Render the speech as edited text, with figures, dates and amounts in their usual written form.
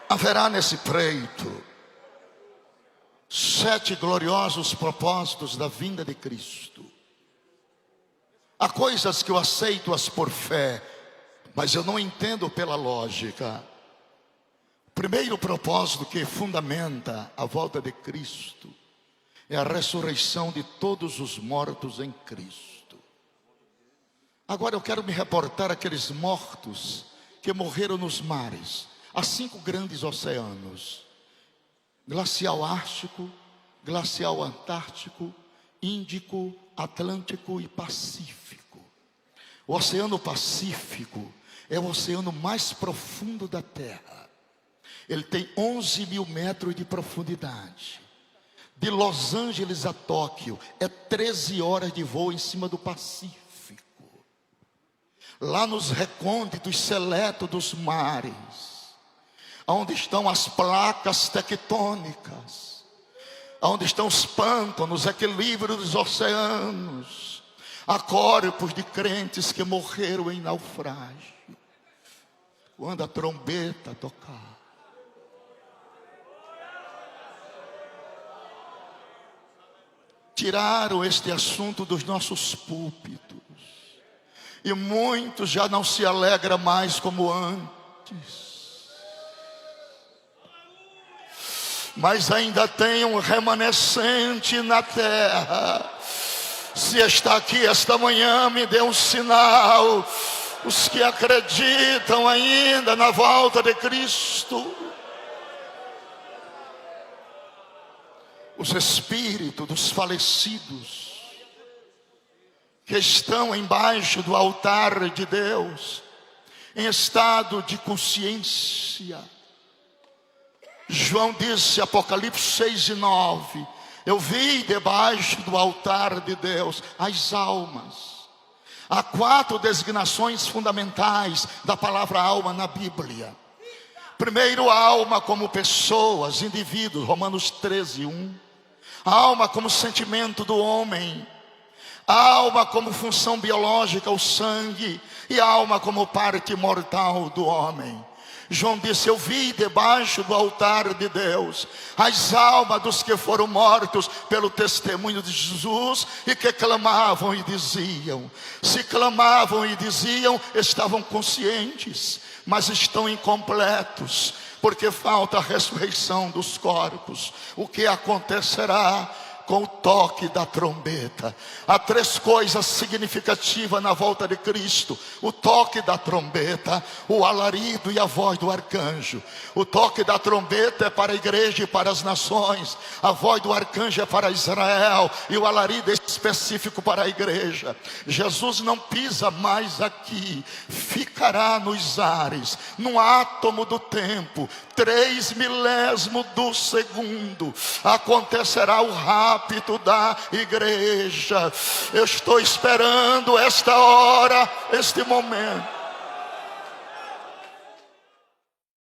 Haverá nesse pleito 7 gloriosos propósitos da vinda de Cristo. Há coisas que eu aceito-as por fé, mas eu não entendo pela lógica. O primeiro propósito que fundamenta a volta de Cristo é a ressurreição de todos os mortos em Cristo. Agora eu quero me reportar àqueles mortos que morreram nos mares. Há 5 grandes oceanos: glacial ártico, glacial antártico, Índico, Atlântico e Pacífico. O Oceano Pacífico é o oceano mais profundo da Terra. Ele tem 11.000 metros de profundidade. De Los Angeles a Tóquio é 13 horas de voo em cima do Pacífico. Lá nos recônditos seletos dos mares, onde estão as placas tectônicas, onde estão os pântanos, equilíbrio dos oceanos, há corpos de crentes que morreram em naufrágio. Quando a trombeta tocar, tiraram este assunto dos nossos púlpitos, e muitos já não se alegram mais como antes. Mas ainda tem um remanescente na terra. Se está aqui esta manhã, me dê um sinal. Os que acreditam ainda na volta de Cristo. Os espíritos dos falecidos que estão embaixo do altar de Deus, em estado de consciência. João disse, Apocalipse 6:9, eu vi debaixo do altar de Deus as almas. Há 4 designações fundamentais da palavra alma na Bíblia. Primeiro, a alma como pessoas, indivíduos, Romanos 13:1. A alma como sentimento do homem. A alma como função biológica, o sangue. E a alma como parte mortal do homem. João disse, eu vi debaixo do altar de Deus as almas dos que foram mortos pelo testemunho de Jesus e que clamavam e diziam. Se clamavam e diziam, estavam conscientes, mas estão incompletos, porque falta a ressurreição dos corpos. O que acontecerá com o toque da trombeta? Há 3 coisas significativas na volta de Cristo: o toque da trombeta, o alarido e a voz do arcanjo. O toque da trombeta é para a igreja e para as nações, a voz do arcanjo é para Israel e o alarido é específico para a igreja. Jesus não pisa mais aqui, ficará nos ares, no átomo do tempo, 3 milésimos do segundo, acontecerá o rapto da igreja. Eu estou esperando esta hora, este momento.